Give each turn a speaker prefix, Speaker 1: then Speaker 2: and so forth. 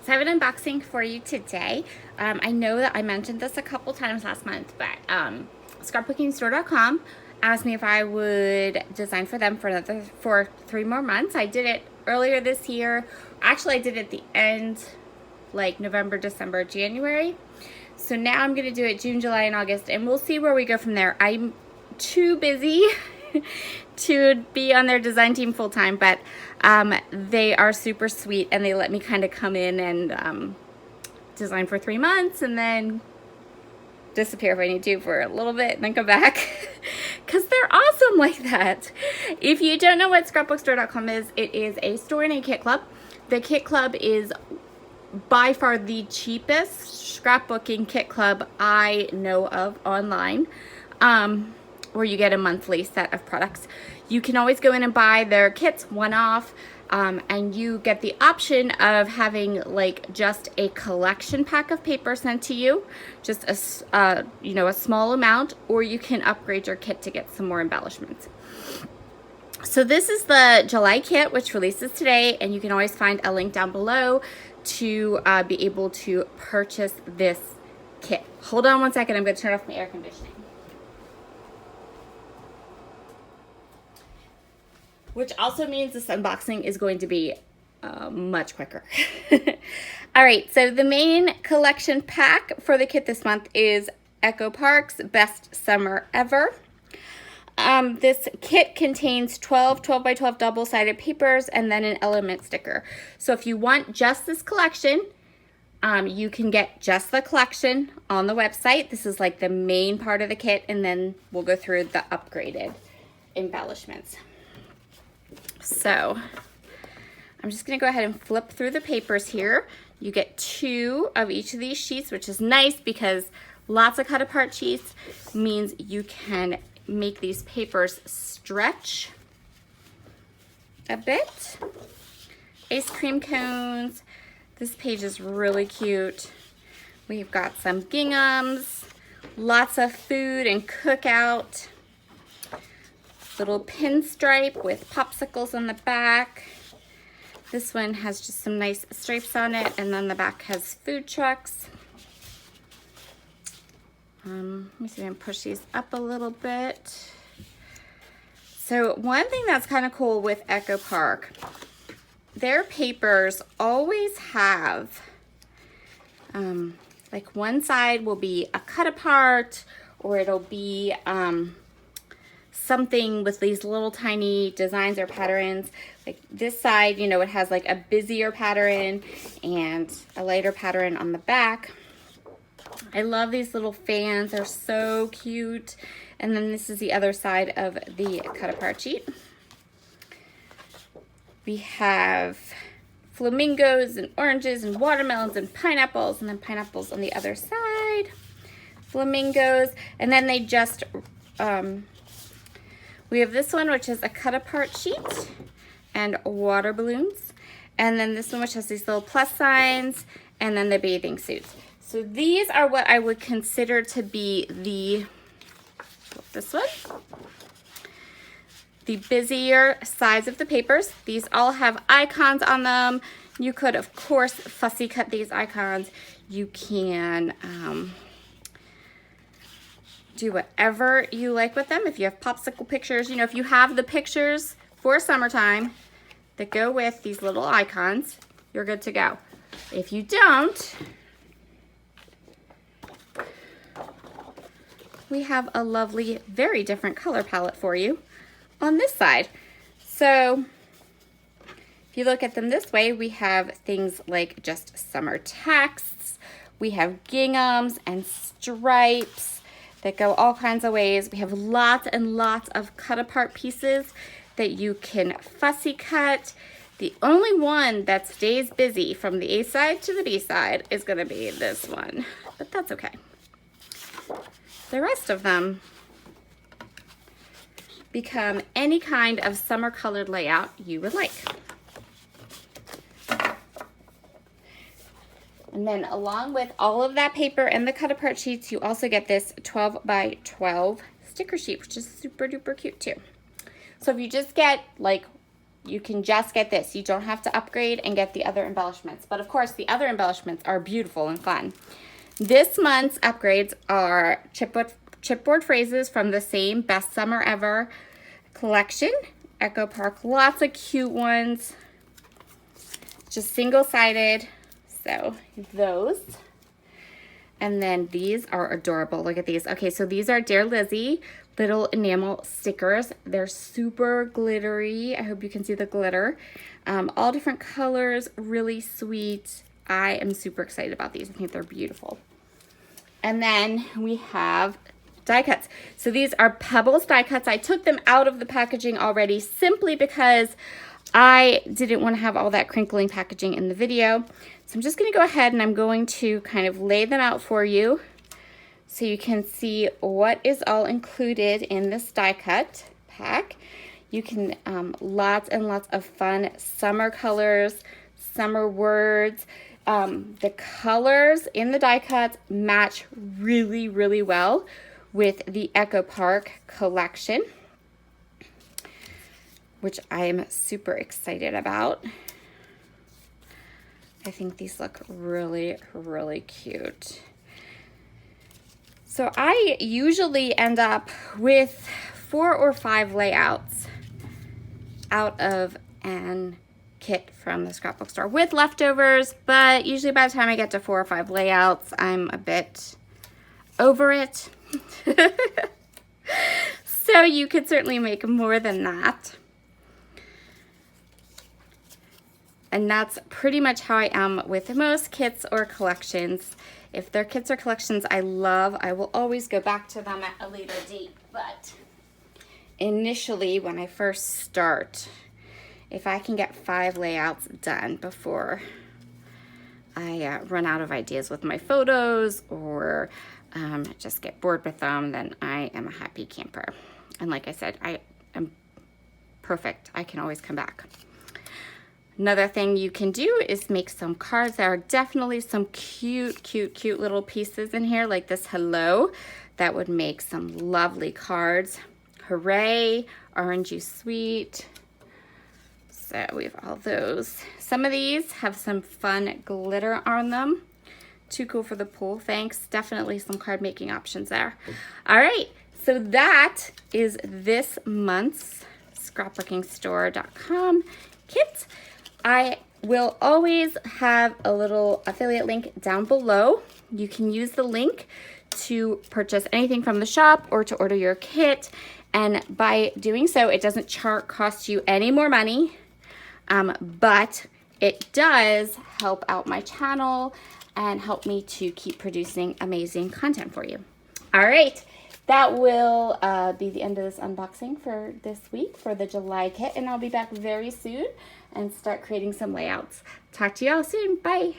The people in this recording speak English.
Speaker 1: so I have an unboxing for you today. I know that I mentioned this a couple times last month, but ScrapbookingStore.com asked me if I would design for them for 3 more months. I did it earlier this year. Actually, I did it at the end, like November, December, January. So now I'm gonna do it June, July, and August, and we'll see where we go from there. I'm too busy to be on their design team full time, but they are super sweet, and they let me kind of come in and design for 3 months and then disappear if I need to for a little bit and then come back because they're awesome like that. If you don't know what ScrapbookingStore.com is, it is a store and a kit club. The kit club is by far the cheapest scrapbooking kit club I know of online, where you get a monthly set of products. You can always go in and buy their kits one-off, and you get the option of having like just a collection pack of paper sent to you, just a small amount, or you can upgrade your kit to get some more embellishments. So this is the July kit, which releases today, and you can always find a link down below to be able to purchase this kit. Hold on one second, I'm going to turn off my air conditioning. Which also means this unboxing is going to be much quicker. All right, so the main collection pack for the kit this month is Echo Park's Best Summer Ever. This kit contains 12 by 12 double-sided papers and then an element sticker. So if you want just this collection, you can get just the collection on the website. This is like the main part of the kit, and then we'll go through the upgraded embellishments. So I'm just going to go ahead and flip through the papers here. You get 2 of each of these sheets, which is nice because lots of cut apart sheets means you can make these papers stretch a bit. Ice cream cones. This page is really cute. We've got some ginghams, lots of food and cookout. Little pinstripe with popsicles on the back. This one has just some nice stripes on it, and then the back has food trucks. Let me see if I can push these up a little bit. So one thing that's kind of cool with Echo Park, their papers always have, like one side will be a cut apart, or it'll be something with these little tiny designs or patterns. Like this side, you know, it has like a busier pattern and a lighter pattern on the back. I love these little fans, they're so cute. And then this is the other side of the cut apart sheet. We have flamingos and oranges and watermelons and pineapples, and then pineapples on the other side. Flamingos, and then they just, we have this one, which is a cut apart sheet and water balloons. And then this one, which has these little plus signs, and then the bathing suits. So these are what I would consider to be this one, the busier sides of the papers. These all have icons on them. You could, of course, fussy cut these icons. You can do whatever you like with them. If you have popsicle pictures, you know, if you have the pictures for summertime that go with these little icons, you're good to go. If you don't, we have a lovely, very different color palette for you on this side. So if you look at them this way, we have things like just summer texts. We have ginghams and stripes that go all kinds of ways. We have lots and lots of cut apart pieces that you can fussy cut. The only one that stays busy from the A side to the B side is gonna be this one, but that's okay. The rest of them become any kind of summer colored layout you would like. And then along with all of that paper and the cut apart sheets, you also get this 12 by 12 sticker sheet, which is super duper cute too. So if you just get like you can just get this. You don't have to upgrade and get the other embellishments. But of course, the other embellishments are beautiful and fun. This month's upgrades are chipboard phrases from the same Best Summer Ever collection. Echo Park, lots of cute ones. Just single-sided. So those. And then these are adorable. Look at these. Okay, so these are Dear Lizzie little enamel stickers. They're super glittery. I hope you can see the glitter. All different colors, really sweet. I am super excited about these. I think they're beautiful. And then we have die cuts. So these are Pebbles die cuts. I took them out of the packaging already simply because I didn't want to have all that crinkling packaging in the video. So I'm just going to go ahead and I'm going to kind of lay them out for you so you can see what is all included in this die cut pack. You can, lots and lots of fun summer colors, summer words. The colors in the die cuts match really, really well with the Echo Park collection, which I am super excited about. I think these look really, really cute. So I usually end up with 4 or 5 layouts out of an kit from the scrapbook store with leftovers, but usually by the time I get to 4 or 5 layouts, I'm a bit over it. So you could certainly make more than that. And that's pretty much how I am with most kits or collections. If they're kits or collections I love, I will always go back to them at a later date. But initially, when I first start, if I can get 5 layouts done before I run out of ideas with my photos or just get bored with them, then I am a happy camper. And like I said, I am perfect. I can always come back. Another thing you can do is make some cards. There are definitely some cute, cute, cute little pieces in here, like this hello. That would make some lovely cards. Hooray, orange you sweet. So we have all those. Some of these have some fun glitter on them. Too cool for the pool, thanks. Definitely some card making options there. All right, so that is this month's ScrapbookingStore.com kit. I will always have a little affiliate link down below. You can use the link to purchase anything from the shop or to order your kit. And by doing so, it doesn't cost you any more money, but it does help out my channel and help me to keep producing amazing content for you. All right, that will be the end of this unboxing for this week for the July kit, and I'll be back very soon and start creating some layouts. Talk to you all soon. Bye.